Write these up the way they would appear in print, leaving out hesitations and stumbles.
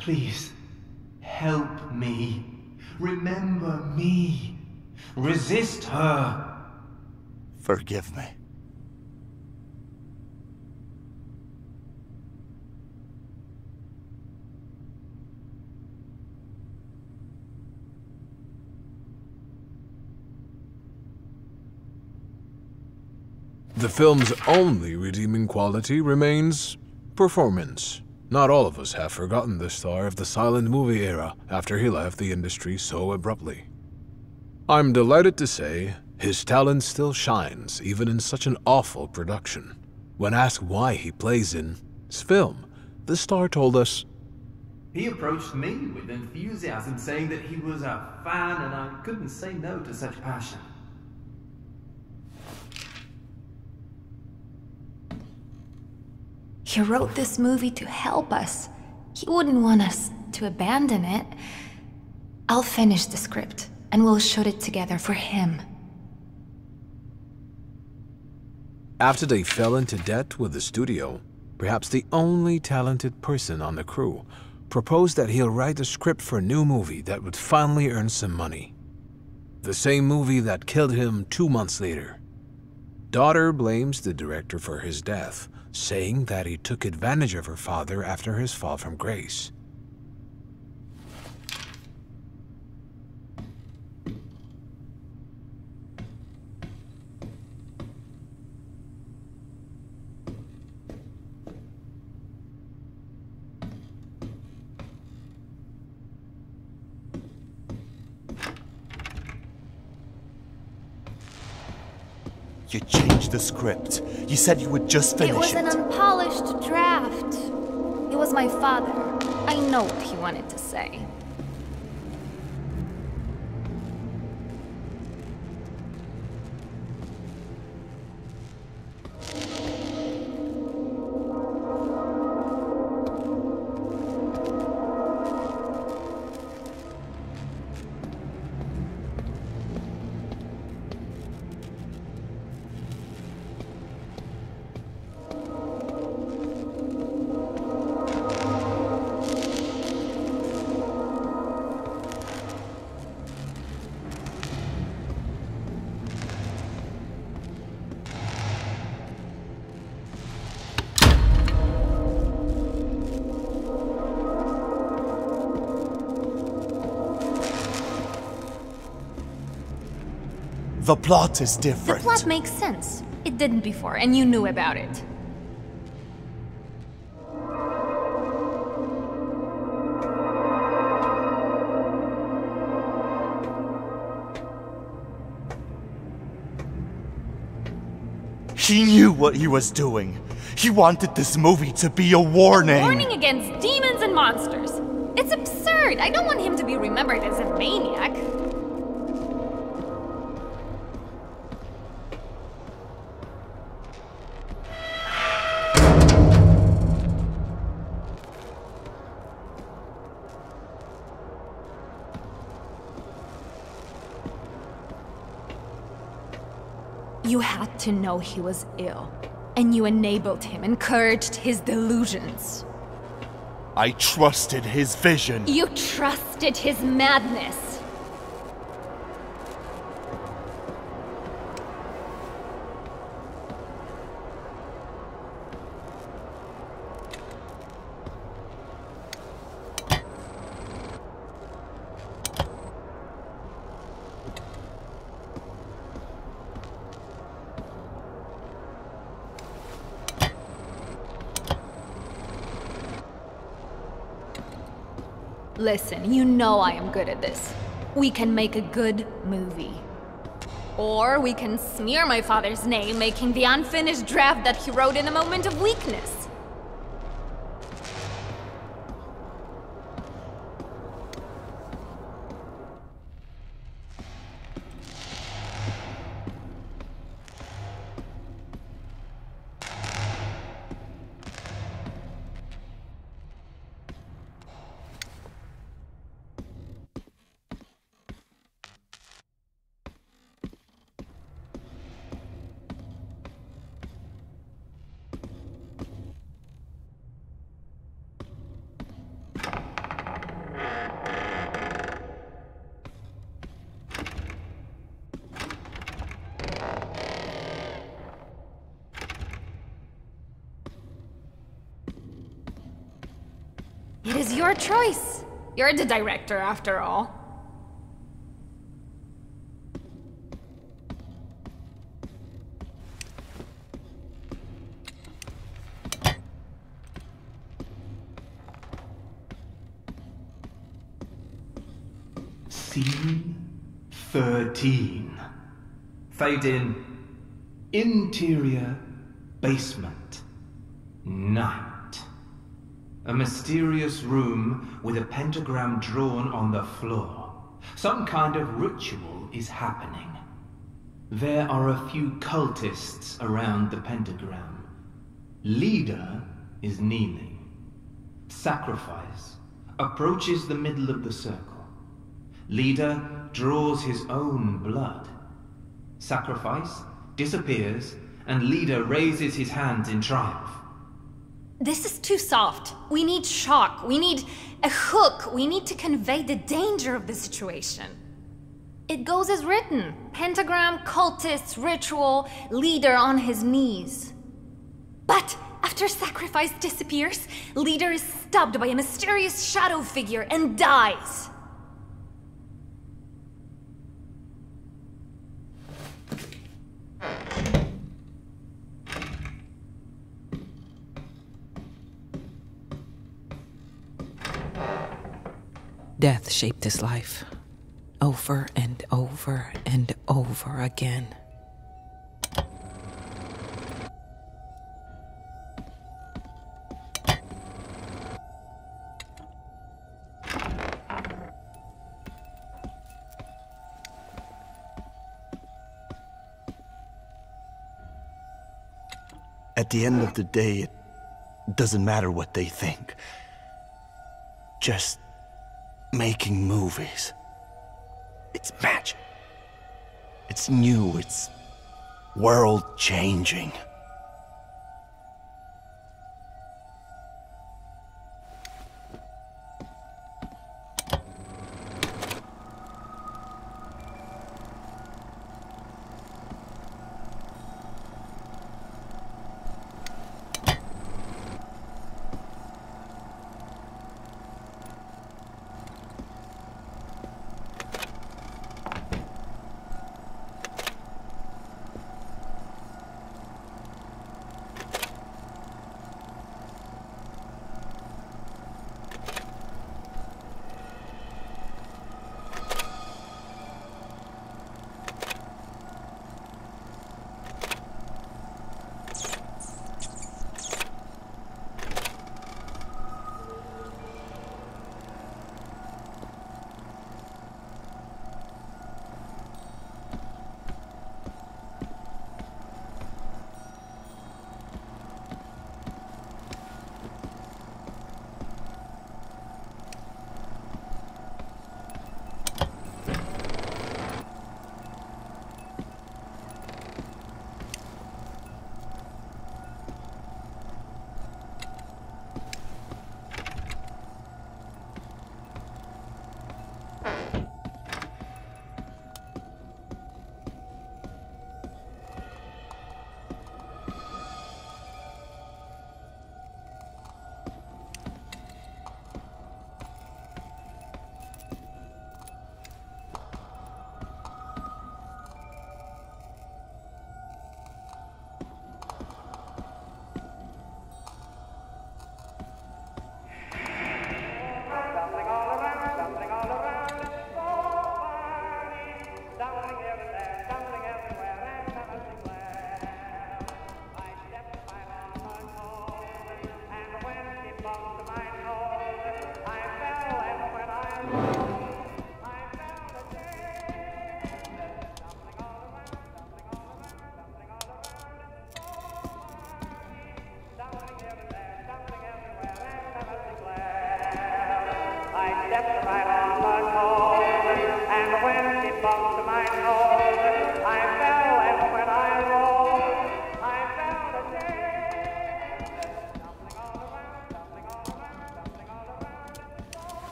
Please, help me. Remember me. Resist her. Forgive me. The film's only redeeming quality remains performance. Not all of us have forgotten the star of the silent movie era after he left the industry so abruptly. I'm delighted to say his talent still shines even in such an awful production. When asked why he plays in his film, the star told us, He approached me with enthusiasm, saying that he was a fan and I couldn't say no to such passion. He wrote this movie to help us. He wouldn't want us to abandon it. I'll finish the script, and we'll shoot it together for him. after they fell into debt with the studio, perhaps the only talented person on the crew proposed that he'll write a script for a new movie that would finally earn some money. The same movie that killed him 2 months later. Daughter blames the director for his death, saying that he took advantage of her father after his fall from grace. You changed the script. You said you would just finish it. It was an unpolished draft. It was my father. I know what he wanted to say. The plot is The different. plot makes sense. It didn't before, and you knew about it. He knew what he was doing. He wanted this movie to be a warning. Warning against demons and monsters. It's absurd. I don't want him to be remembered as a maniac. You had to know he was ill, and you enabled him, encouraged his delusions. I trusted his vision. You trusted his madness. Listen, you know I am good at this. We can make a good movie. Or we can smear my father's name, making the unfinished draft that he wrote in a moment of weakness. It is your choice. You're the director, after all. Scene 13. Fade in. Interior basement. Night. A mysterious room with a pentagram drawn on the floor. Some kind of ritual is happening. There are a few cultists around the pentagram. Leader is kneeling. Sacrifice approaches the middle of the circle. Leader draws his own blood. Sacrifice disappears, and Leader raises his hands in triumph. This is too soft. We need shock. We need a hook. We need to convey the danger of the situation. It goes as written. Pentagram, cultists, ritual, Leader on his knees. But after Sacrifice disappears, Leader is stabbed by a mysterious shadow figure and dies. Death shaped his life, over and over and over again. At the end of the day, it doesn't matter what they think. Just making movies. It's magic. It's new, it's world-changing.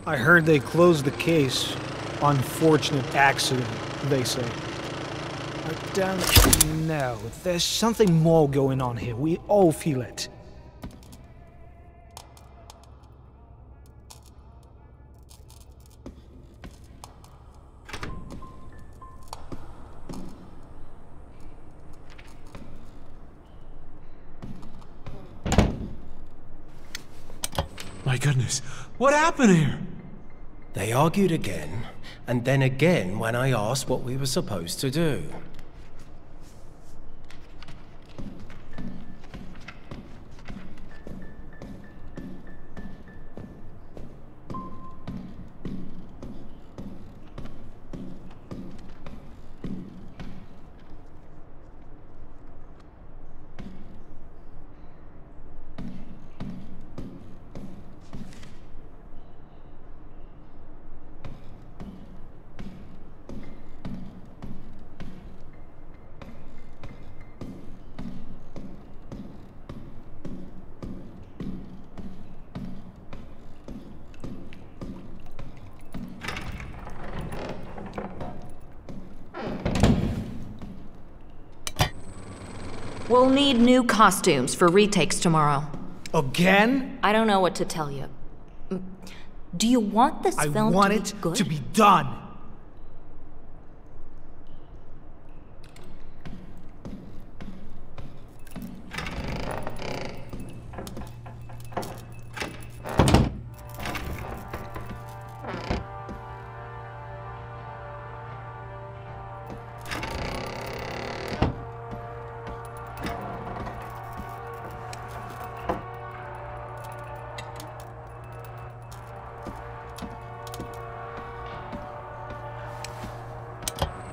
I heard they closed the case. Unfortunate accident, they say. I don't know. There's something more going on here. We all feel it. My goodness, what happened here? They argued again, and then again when I asked what we were supposed to do. We'll need new costumes for retakes tomorrow. Again? I don't know what to tell you. Do you want this film to be good? I want it to be done.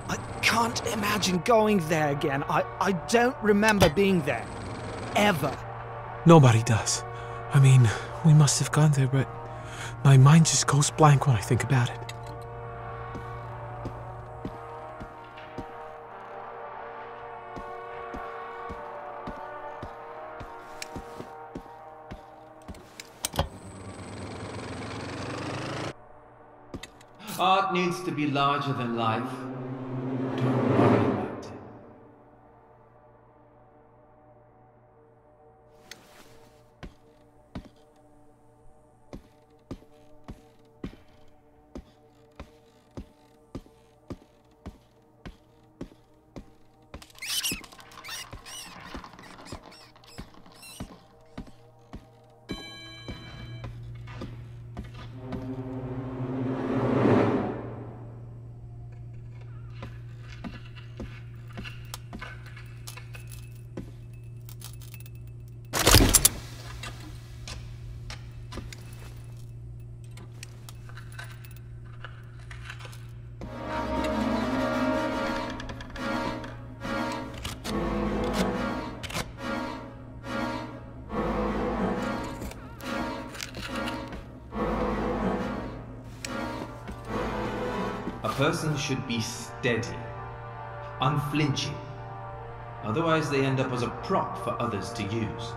I can't imagine going there again. I don't remember being there. Ever. Nobody does. I mean, we must have gone there, but my mind just goes blank when I think about it. Art needs to be larger than life. Don't worry about it. A person should be steady, unflinching. Otherwise they end up as a prop for others to use.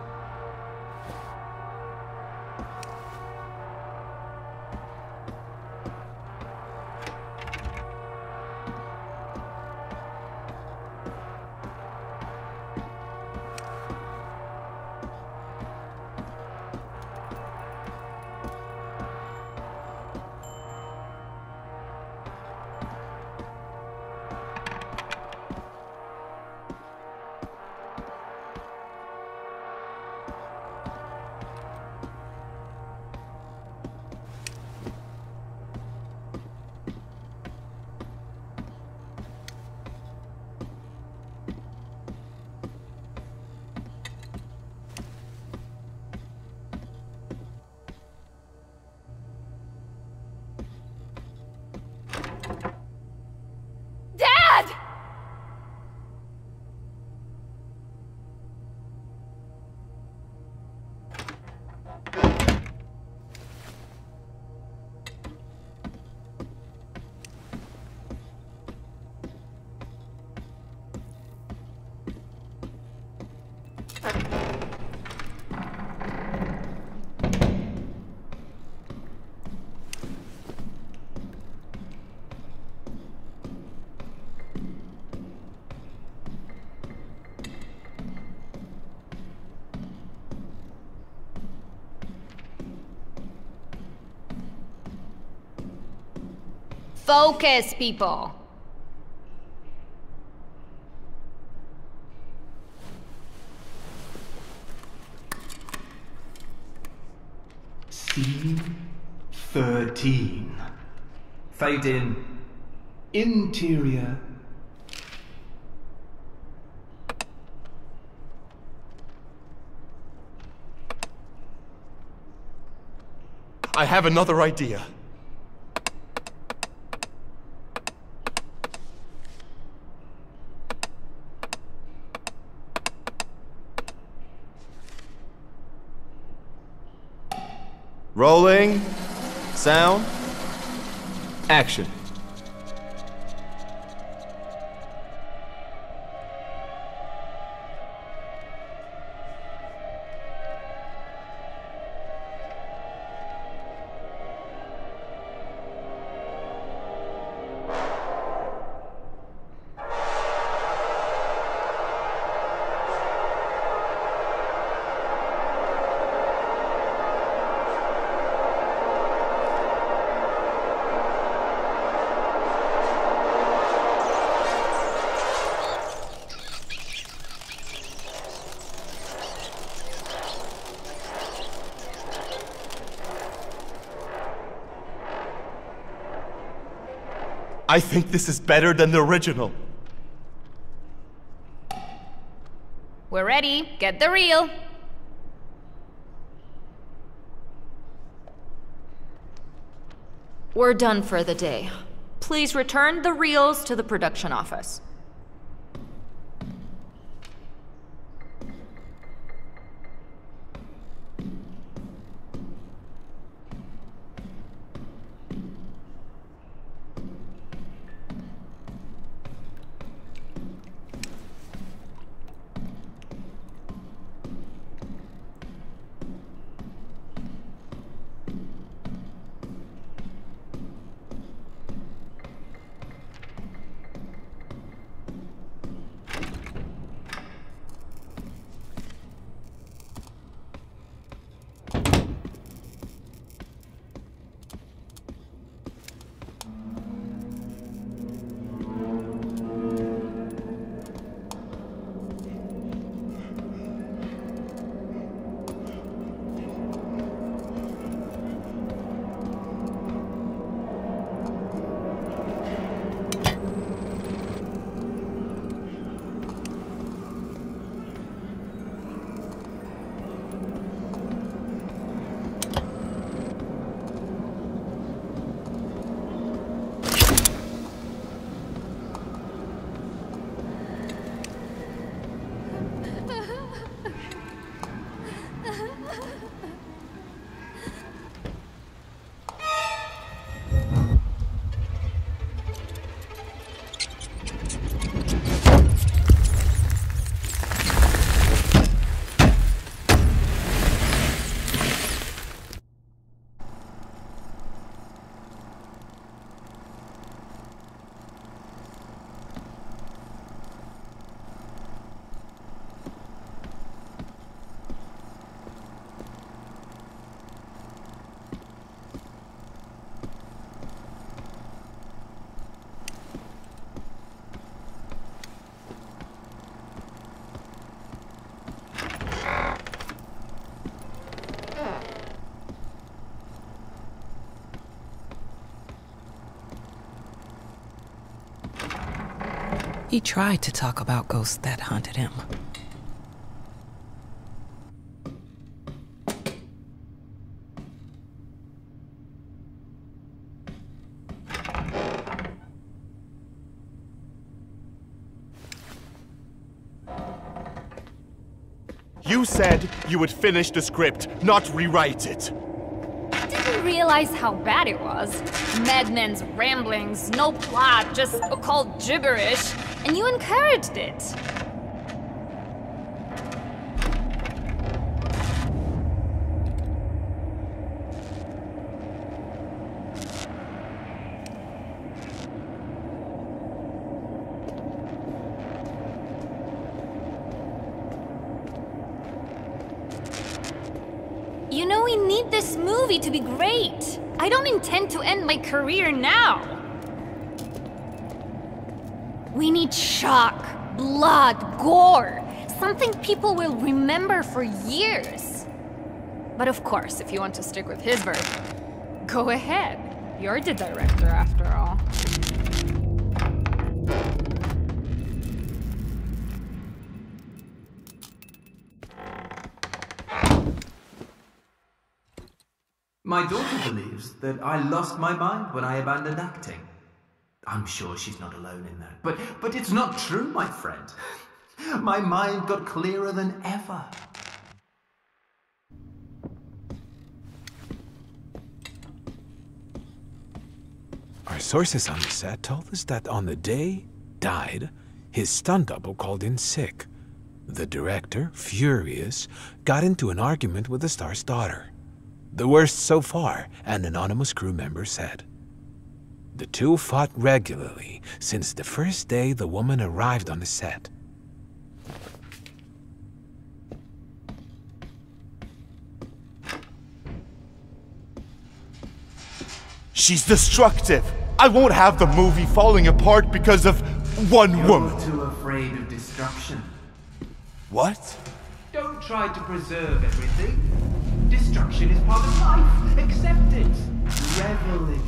Focus, people. Scene 13. Fade in. Interior. I have another idea. Rolling. Sound. Action. I think this is better than the original. We're ready. Get the reel. We're done for the day. Please return the reels to the production office. He tried to talk about ghosts that haunted him. You said you would finish the script, not rewrite it. I didn't realize how bad it was. Madmen's ramblings, no plot, just occult gibberish, and you encouraged it. You know, we need this movie to be great. I don't intend to end my career now. We need shock, blood, gore. Something people will remember for years. But of course, if you want to stick with his version, go ahead. You're the director after all. My daughter believes that I lost my mind when I abandoned acting. I'm sure she's not alone in that. But it's not true, my friend. My mind got clearer than ever. Our sources on the set told us that on the day died, his stunt double called in sick. The director, furious, got into an argument with the star's daughter. The worst so far, an anonymous crew member said. The two fought regularly since the first day the woman arrived on the set. She's destructive. I won't have the movie falling apart because of one woman. You're too afraid of destruction. What? Don't try to preserve everything. Destruction is part of life. Accept it. Revel in it.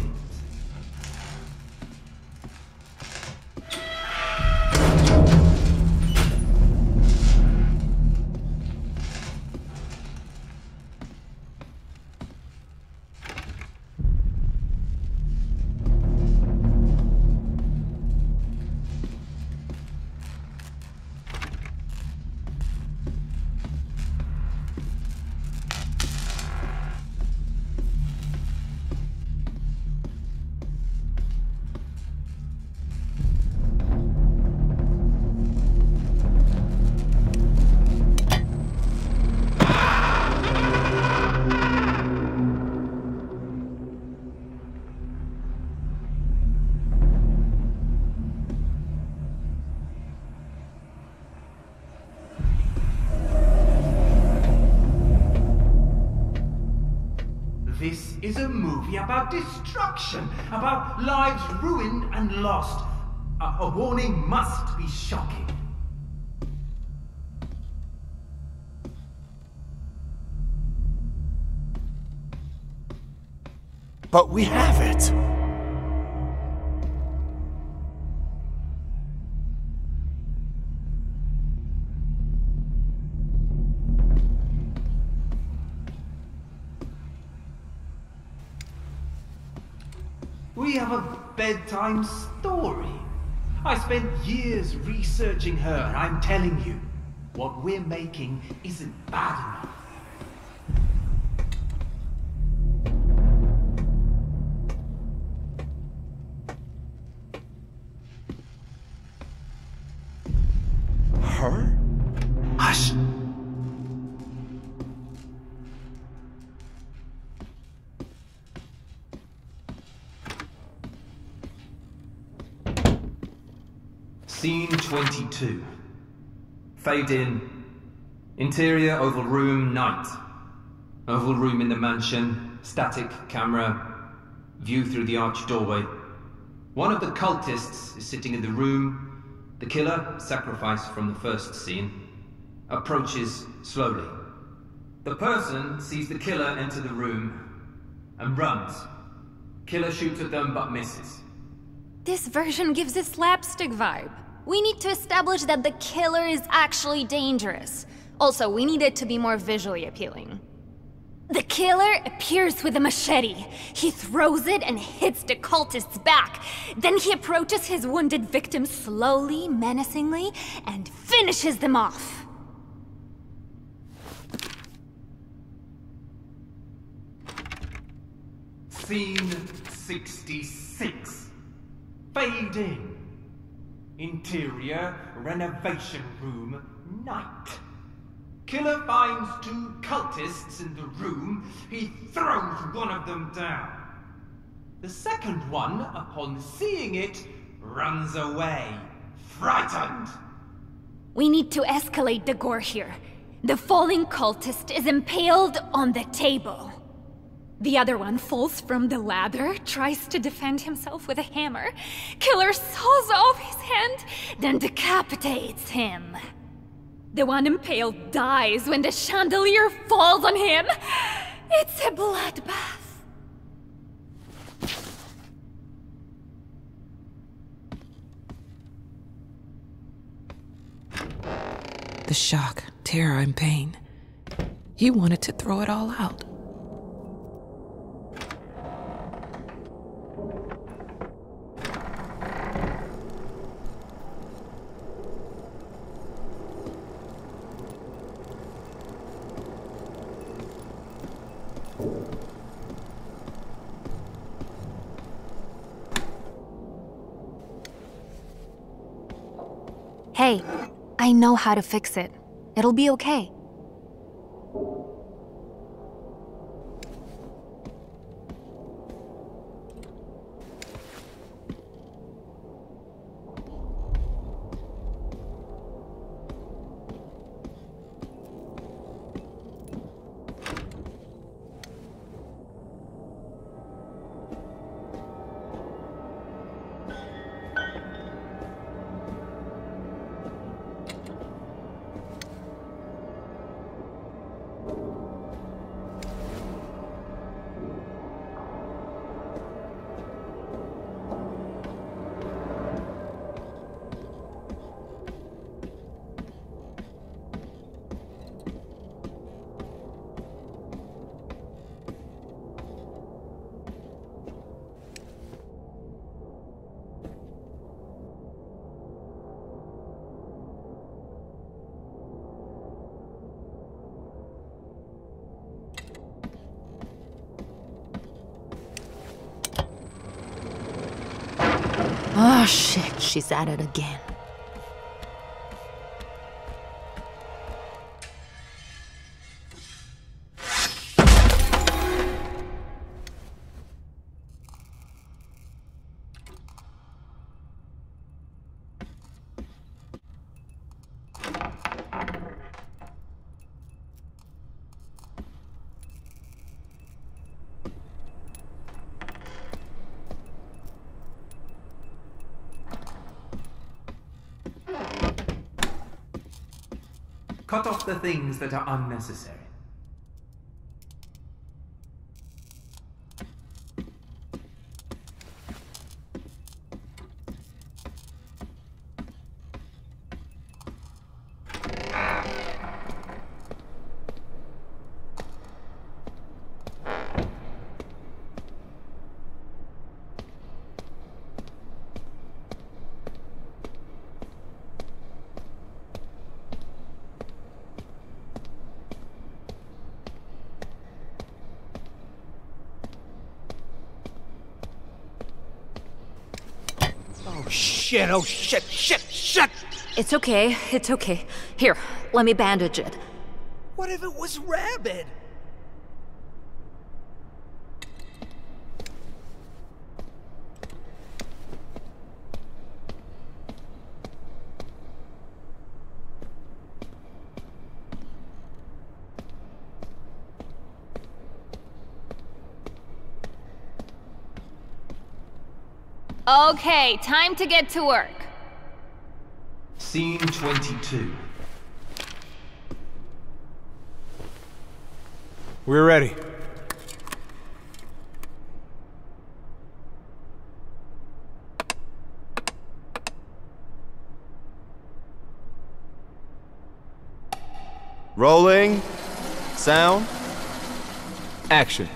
This is a movie about destruction, about lives ruined and lost. A warning must be shocking. But we have it. We have a bedtime story. I spent years researching her, and I'm telling you, what we're making isn't bad enough. Her? Hush! Scene 22. Fade in. Interior, oval room, night. Oval room in the mansion, static camera, view through the arched doorway. One of the cultists is sitting in the room. The killer, sacrificed from the first scene, approaches slowly. The person sees the killer enter the room and runs. Killer shoots at them but misses. This version gives a slapstick vibe. We need to establish that the killer is actually dangerous. Also, we need it to be more visually appealing. The killer appears with a machete. He throws it and hits the cultist's back. Then he approaches his wounded victim slowly, menacingly, and finishes them off. Scene 66. Fade in. Interior, renovation room, night. Killer finds two cultists in the room. He throws one of them down. The second one, upon seeing it, runs away, frightened. We need to escalate the gore here. The falling cultist is impaled on the table. The other one falls from the ladder, tries to defend himself with a hammer. Killer saws off his hand, then decapitates him. The one impaled dies when the chandelier falls on him. It's a bloodbath. The shock, terror, and pain. He wanted to throw it all out. Hey, I know how to fix it. It'll be okay. Oh shit, she's at it again. Cut off the things that are unnecessary. Oh shit! It's okay, it's okay. Here, let me bandage it. What if it was rabid? Okay, time to get to work. Scene 22. We're ready. Rolling. Sound. Action.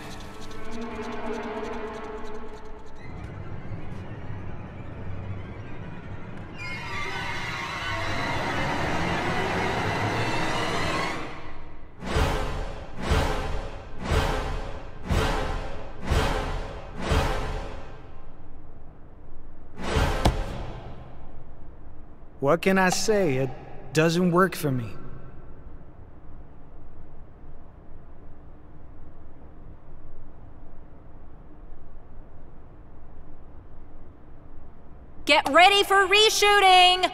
What can I say? It doesn't work for me. Get ready for reshooting!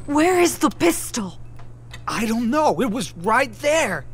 Where is the pistol? I don't know. It was right there.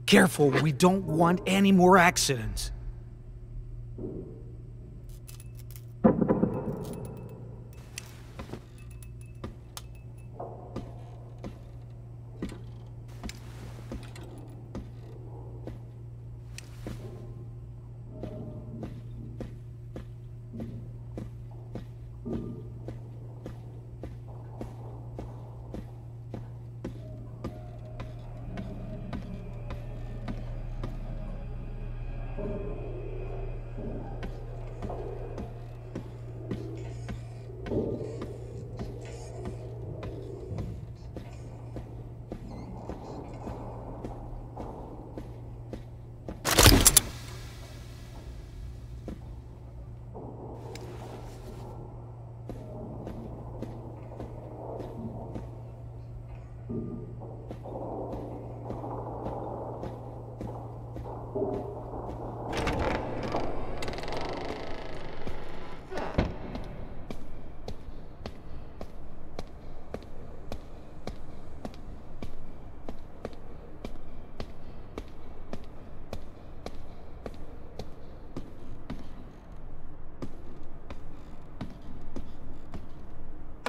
Careful, we don't want any more accidents.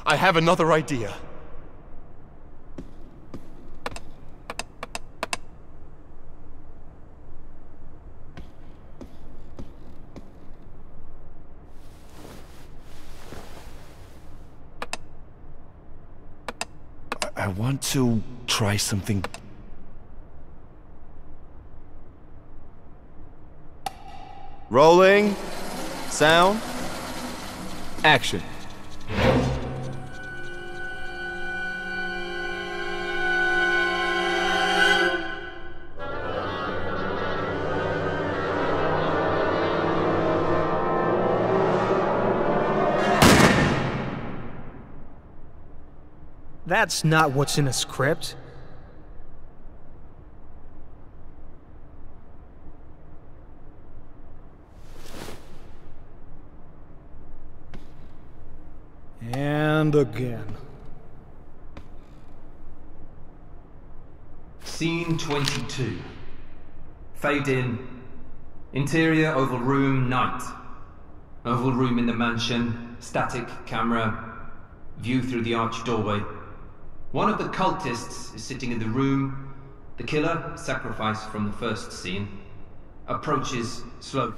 I have another idea. I want to try something. Rolling. Sound. Action. That's not what's in a script. And again. Scene 22. Fade in. Interior oval room, night. Oval room in the mansion, static camera, view through the arched doorway. One of the cultists is sitting in the room. The killer, sacrificed from the first scene, approaches slowly.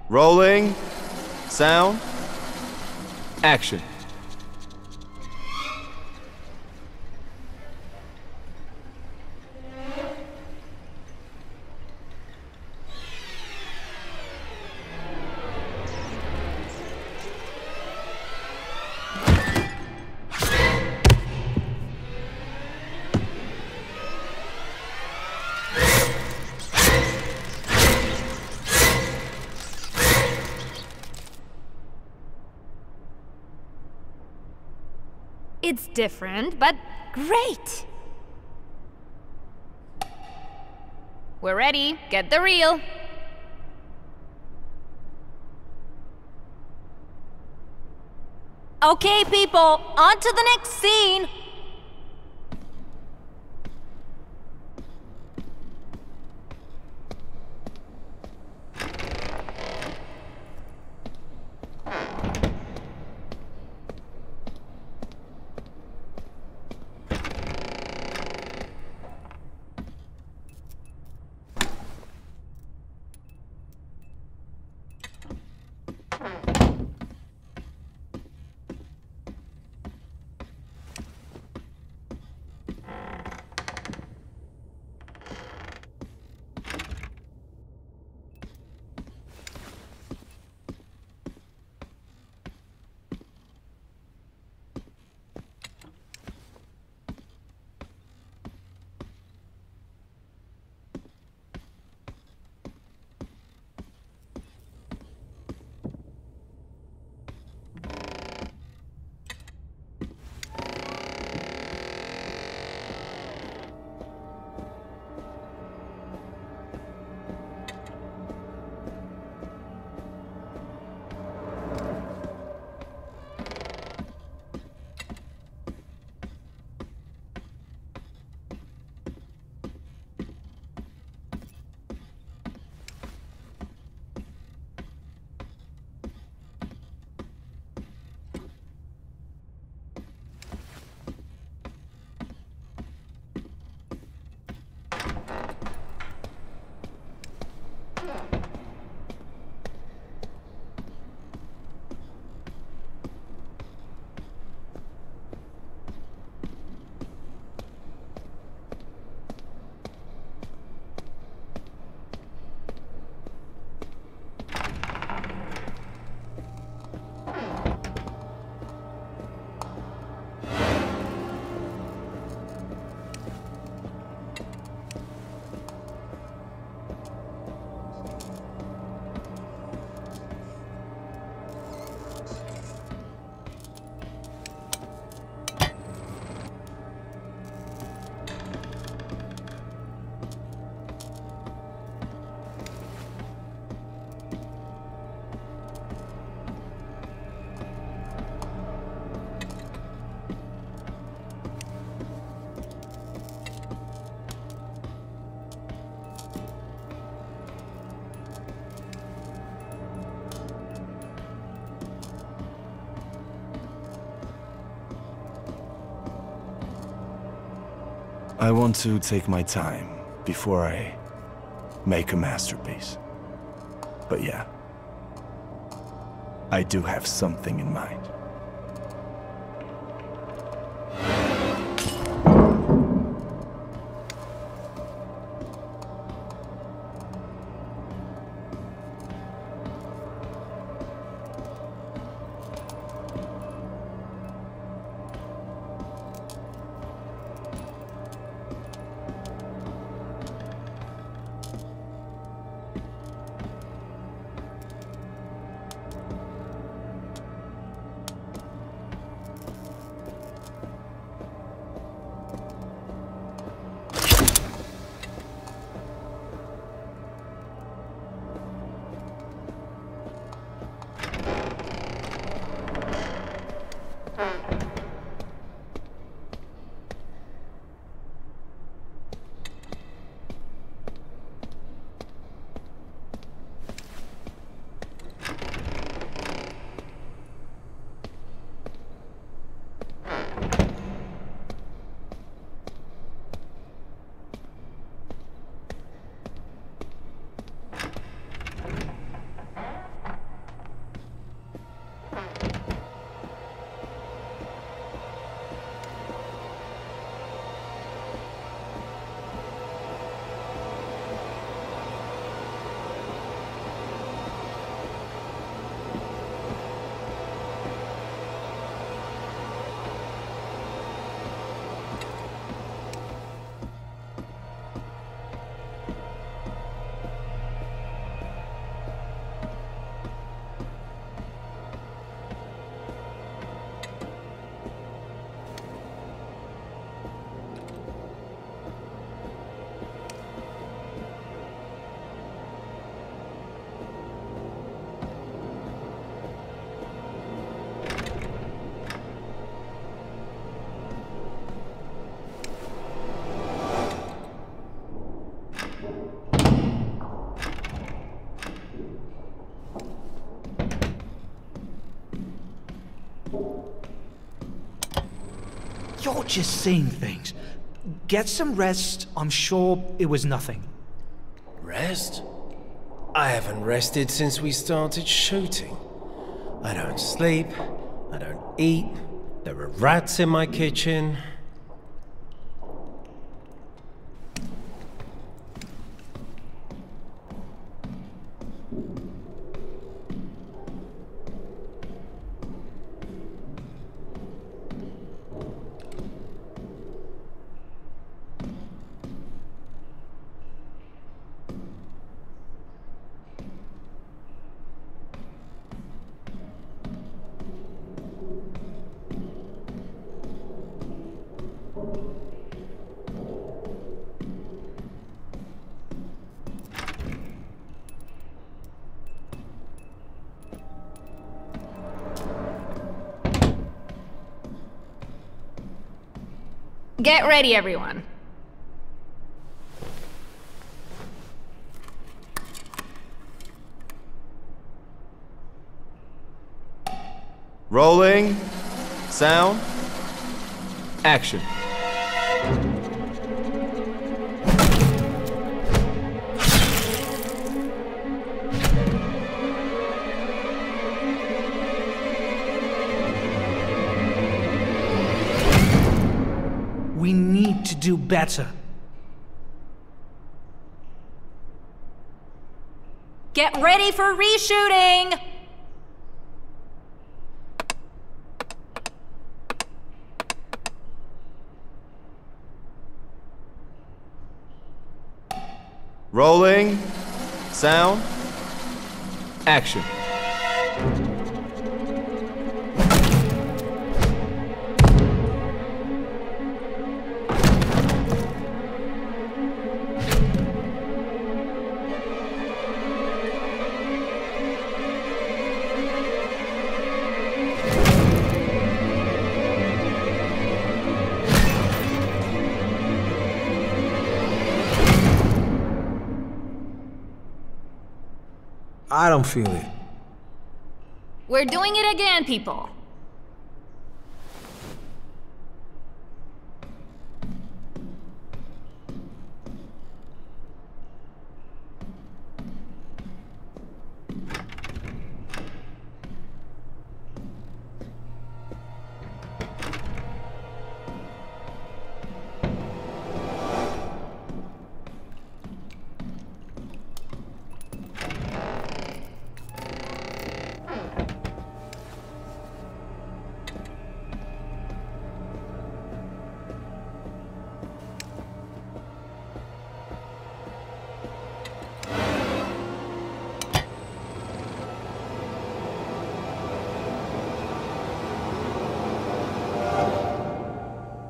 Rolling. Sound. Action. It's different, but great! We're ready. Get the reel. Okay, people, on to the next scene! I want to take my time before I make a masterpiece. But yeah, I do have something in mind. You're just seeing things. Get some rest. I'm sure it was nothing. Rest? I haven't rested since we started shooting. I don't sleep, I don't eat, there are rats in my kitchen. Get ready, everyone. Rolling. Sound. Action. We need to do better. Get ready for reshooting! Rolling. Sound. Action. I don't feel it. We're doing it again, people.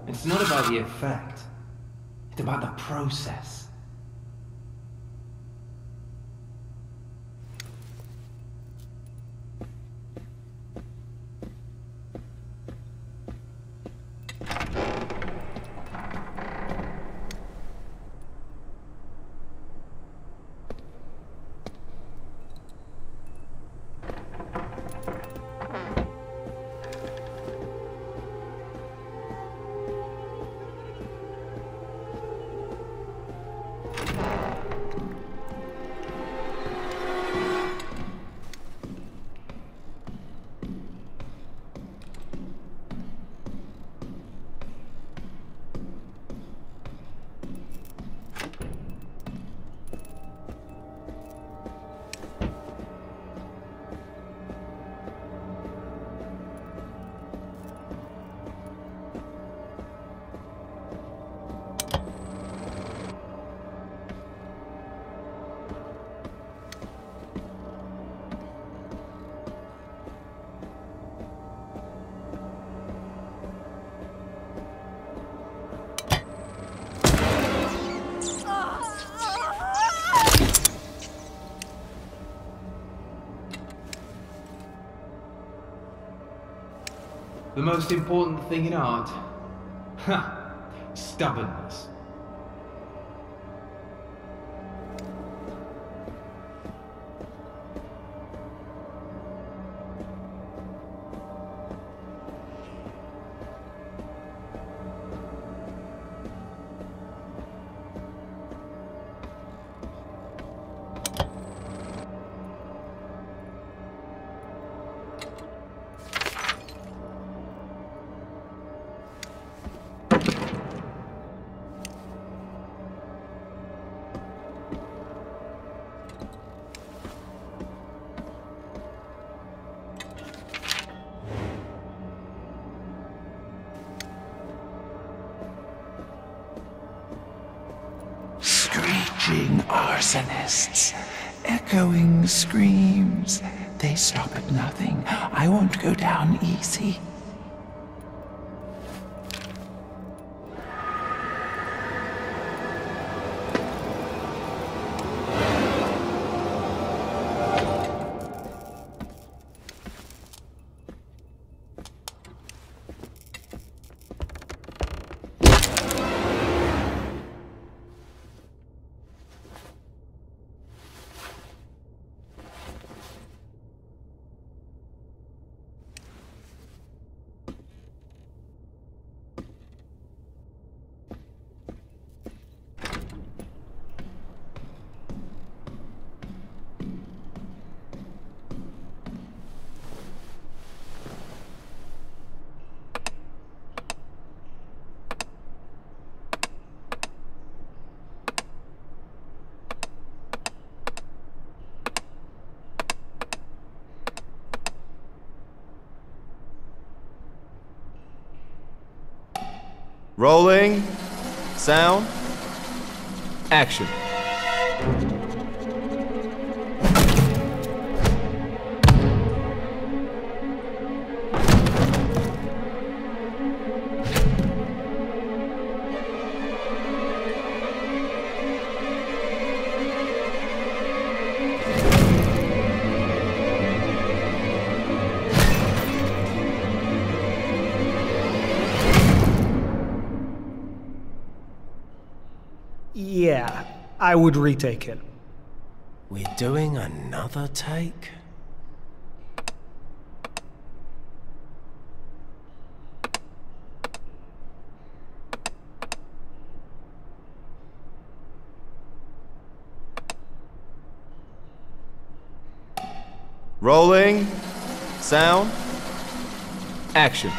It's not about the effect. It's about the process. The most important thing in art? Ha! Stubbornness. raging arsonists. Echoing screams. They stop at nothing. I won't go down easy. Rolling. Sound. Action. Yeah, I would retake it. We're doing another take? Rolling. Sound. Action.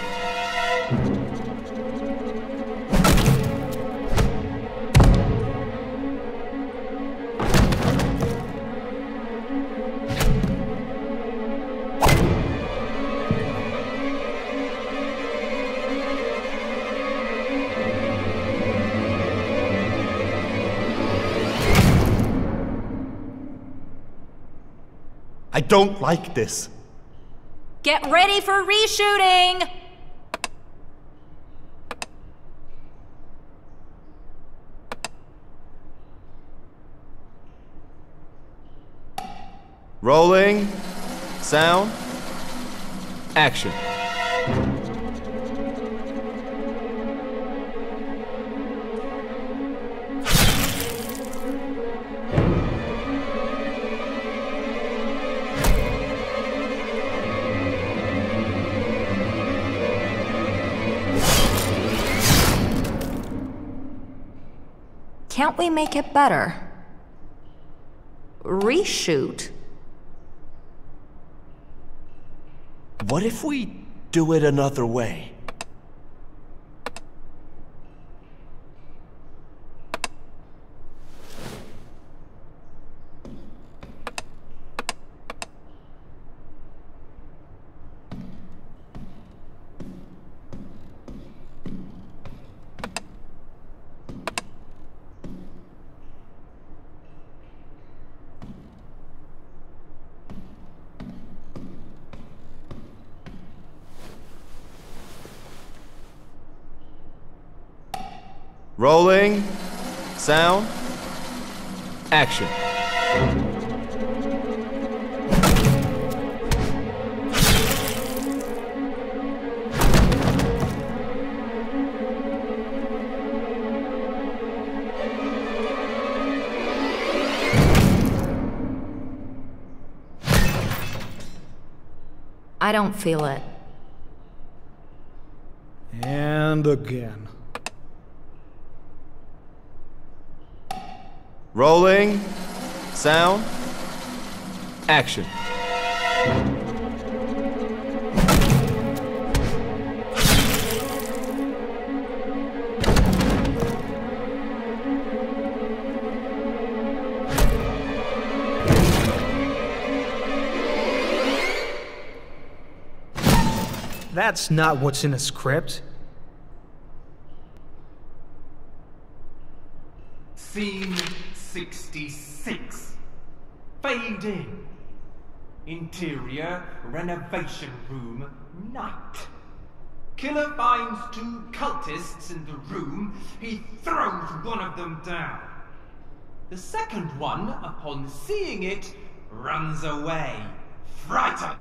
I don't like this. Get ready for reshooting! Rolling. Sound. Action. Can't we make it better? Reshoot? What if we do it another way? Rolling. Sound. Action. I don't feel it. And again. Rolling. Sound. Action. That's not what's in a script. Scene 6. 66. Fade in. Interior renovation room, night. Killer finds 2 cultists in the room. He throws one of them down. The second one, upon seeing it, runs away, frightened.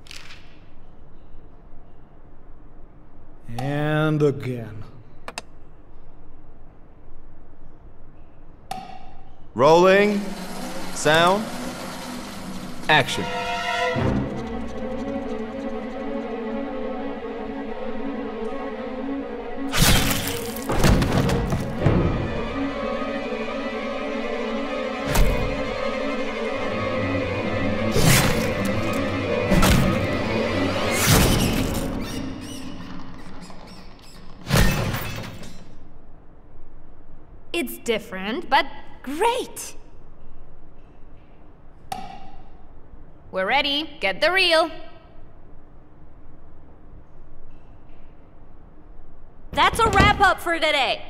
And again. Rolling. Sound. Action. It's different, but great! We're ready. Get the reel. That's a wrap-up for today.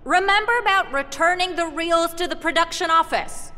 Remember about returning the reels to the production office.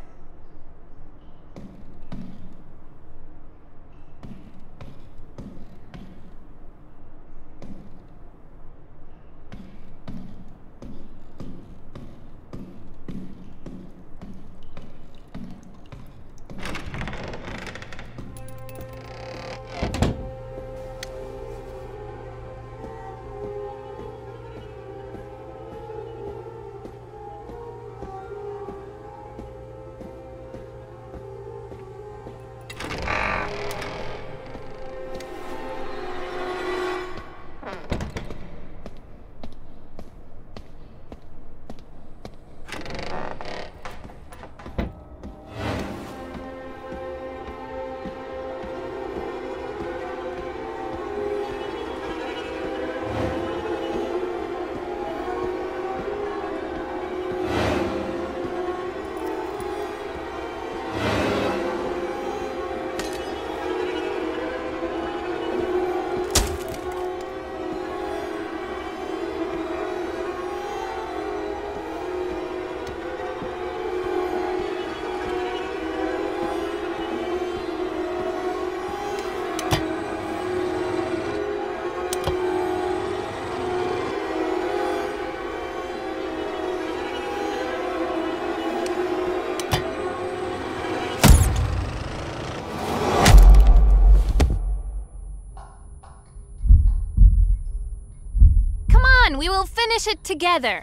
We will finish it together.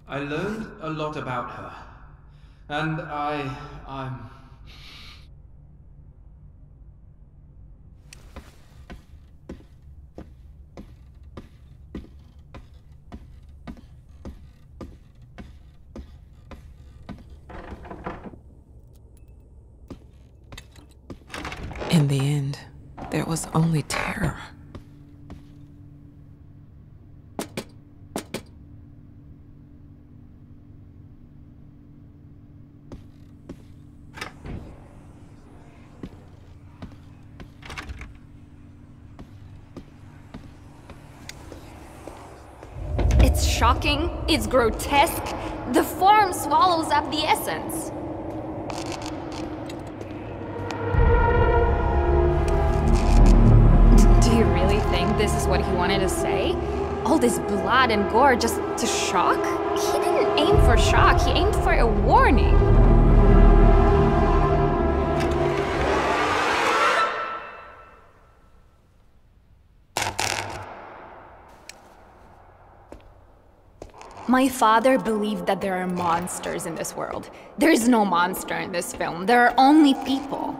I learned a lot about her. And I'm... In the end, there was only terror. It's shocking, it's grotesque. The form swallows up the essence. Do you really think this is what he wanted to say? All this blood and gore just to shock? He didn't aim for shock, he aimed for a warning. My father believed that there are monsters in this world. There is no monster in this film. There are only people.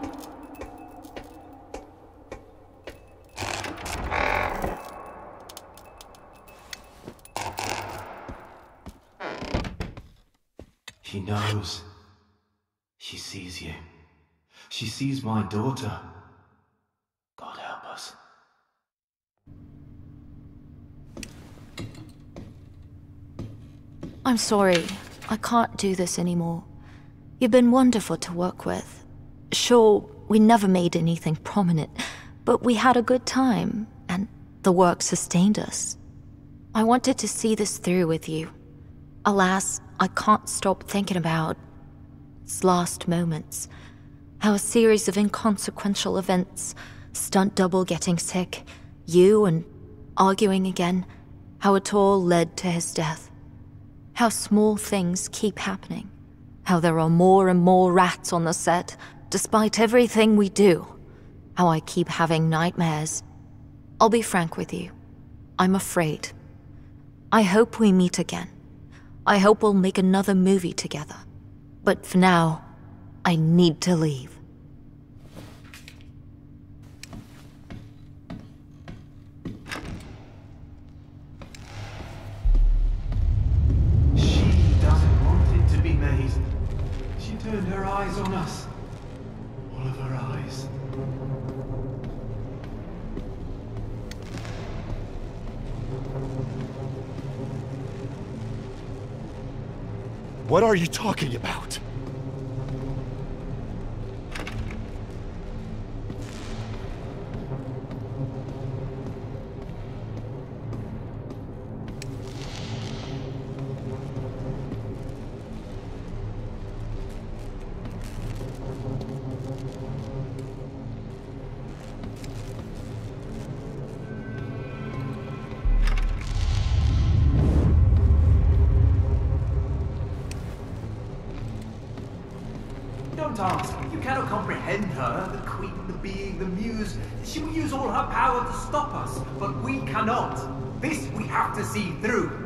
She knows. She sees you. She sees my daughter. God help us. I'm sorry. I can't do this anymore. You've been wonderful to work with. Sure, we never made anything prominent, But we had a good time, and the work sustained us. I wanted to see this through with you. Alas, I can't stop thinking about its last moments. How a series of inconsequential events, stunt double getting sick, you and arguing again, how it all led to his death. How small things keep happening. How there are more and more rats on the set, despite everything we do. How I keep having nightmares. I'll be frank with you. I'm afraid. I hope we meet again. I hope we'll make another movie together. But for now, I need to leave. She doesn't want it to be made. She turned her eyes on us. All of her eyes. What are you talking about? Don't ask. You cannot comprehend her, the queen, the being, the muse. She will use all her power to stop us, but we cannot. This we have to see through.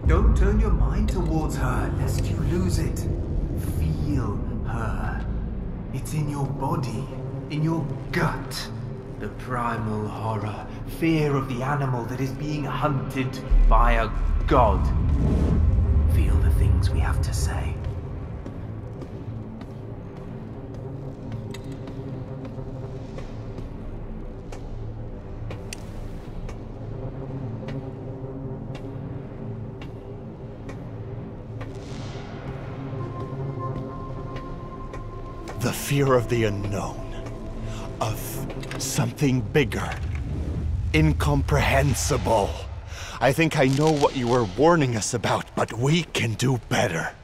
Don't turn your mind towards her, lest you lose it. Feel her. It's in your body, in your gut. The primal horror, fear of the animal that is being hunted by a god. Feel the things we have to say. The fear of the unknown. Of something bigger. Incomprehensible. I think I know what you were warning us about, but we can do better.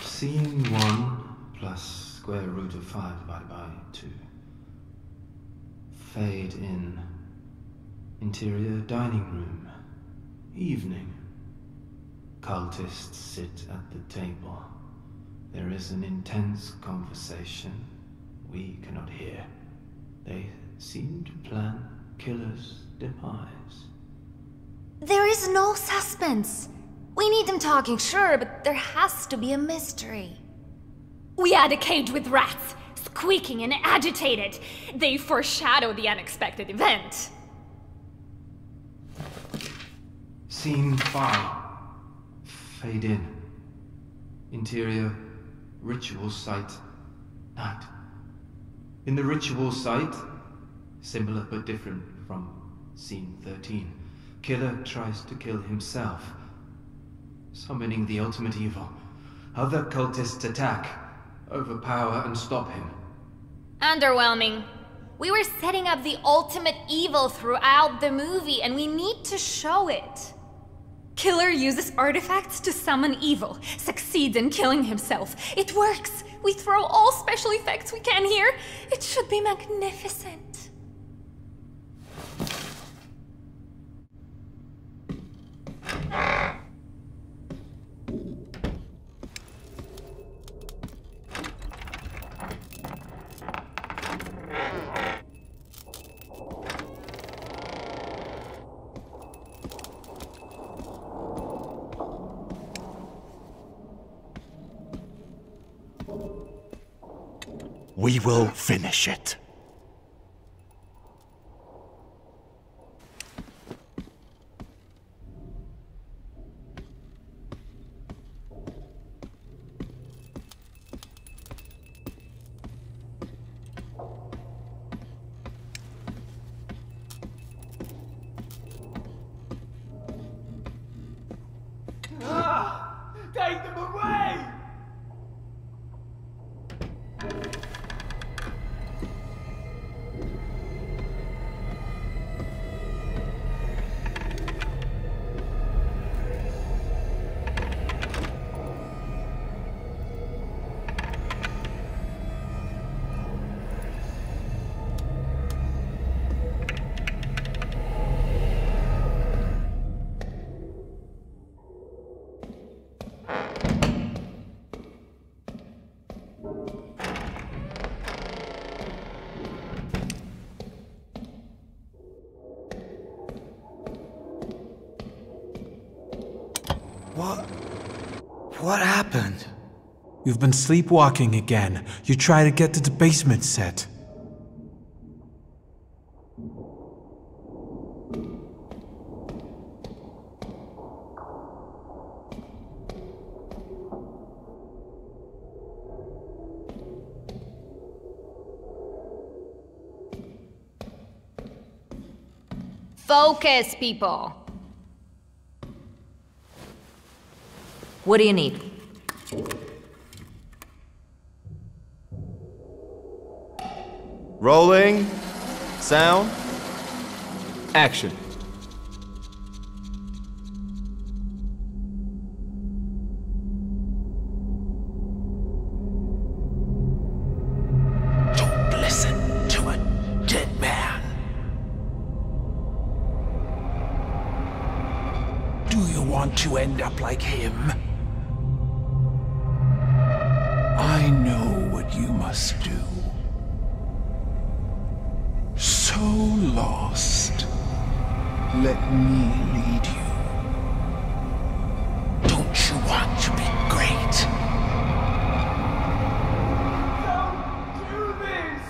Scene 1 plus square root of 5 divided by 2. Fade in. Interior dining room. Evening. Cultists sit at the table. There is an intense conversation we cannot hear. They seem to plan killer's demise. There is no suspense. We need them talking, sure, but there has to be a mystery. We had a cage with rats, squeaking and agitated. They foreshadow the unexpected event. Scene 5. Fade in. Interior, ritual site, night. In the ritual site, similar but different from scene 13, killer tries to kill himself, summoning the ultimate evil. Other cultists attack, overpower and stop him. Underwhelming. We were setting up the ultimate evil throughout the movie, and we need to show it. Killer uses artifacts to summon evil, succeeds in killing himself. It works! We throw all special effects we can here. It should be magnificent. We will finish it. Take them away! What happened? You've been sleepwalking again. You try to get to the basement set. Focus, people. What do you need? Rolling. Sound. Action. Don't listen to a dead man. Do you want to end up like him? I know what you must do. So lost. Let me lead you. Don't you want to be great? Don't do this!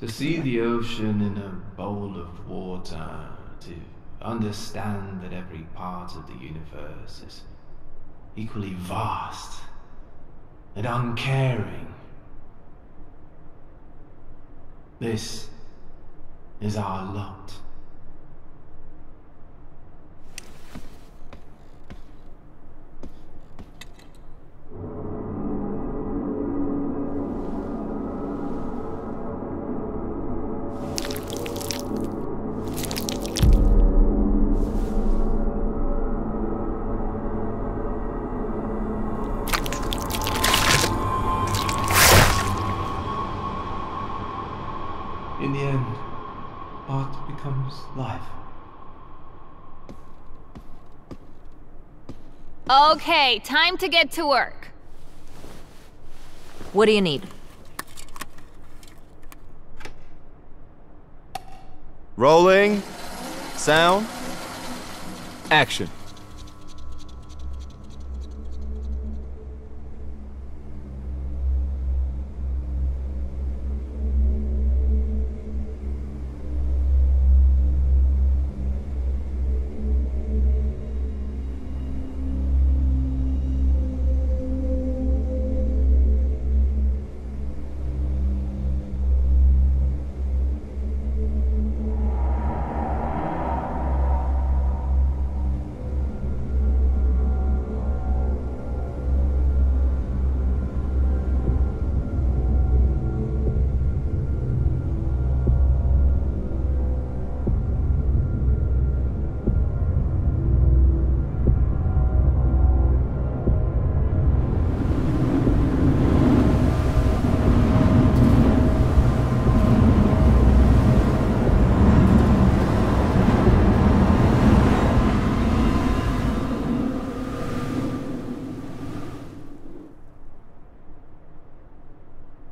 To see the ocean in a bowl of water, to understand that every part of the universe is equally vast and uncaring. This is our lot. In the end, art becomes life. Okay, time to get to work. What do you need? Rolling. Sound. Action.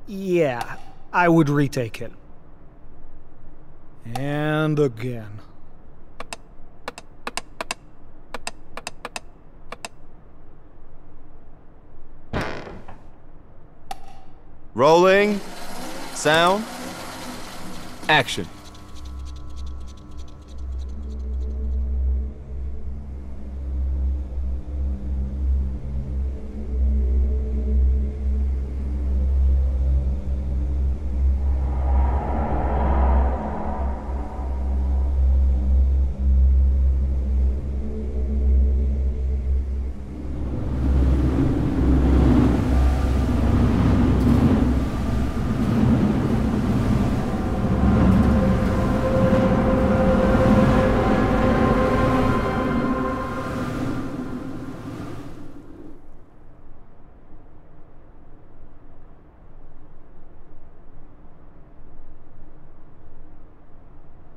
Yeah, I would retake it. And again. Rolling. Sound. Action.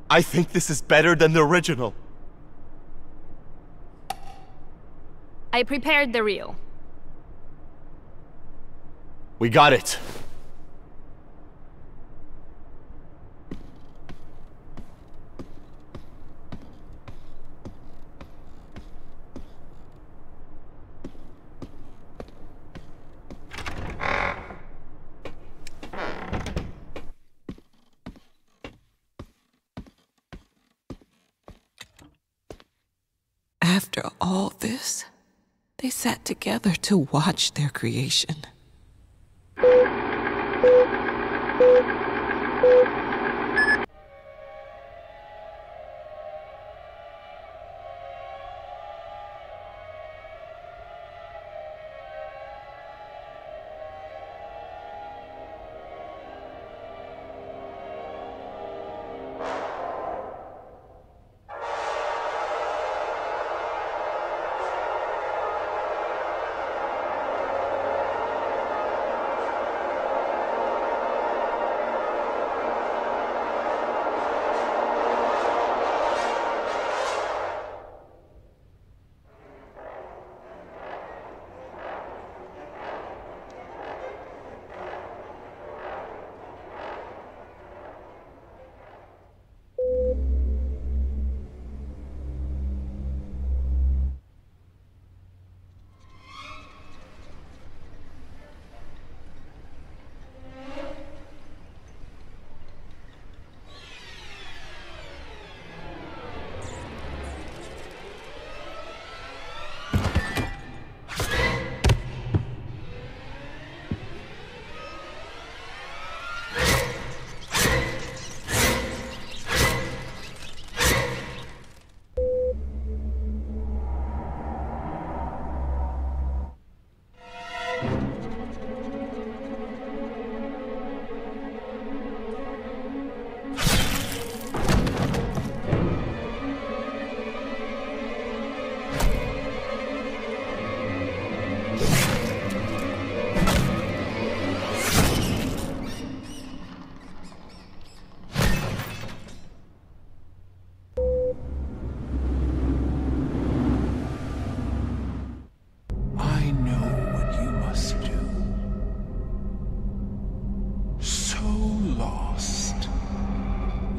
I think this is better than the original. I prepared the reel. We got it. After all this, they sat together to watch their creation.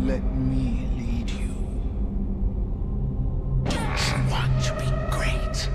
Let me lead you. Don't you want to be great?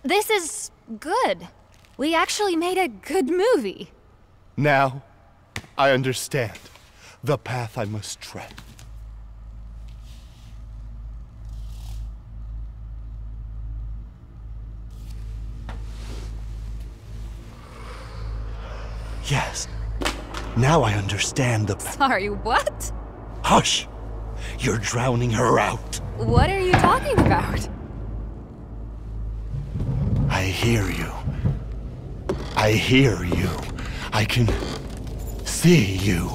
This is good. We actually made a good movie. Now, I understand the path I must tread. Yes. Now I understand the path. Sorry, what? Hush! You're drowning her out. What are you talking about? I hear you. I hear you. I can see you.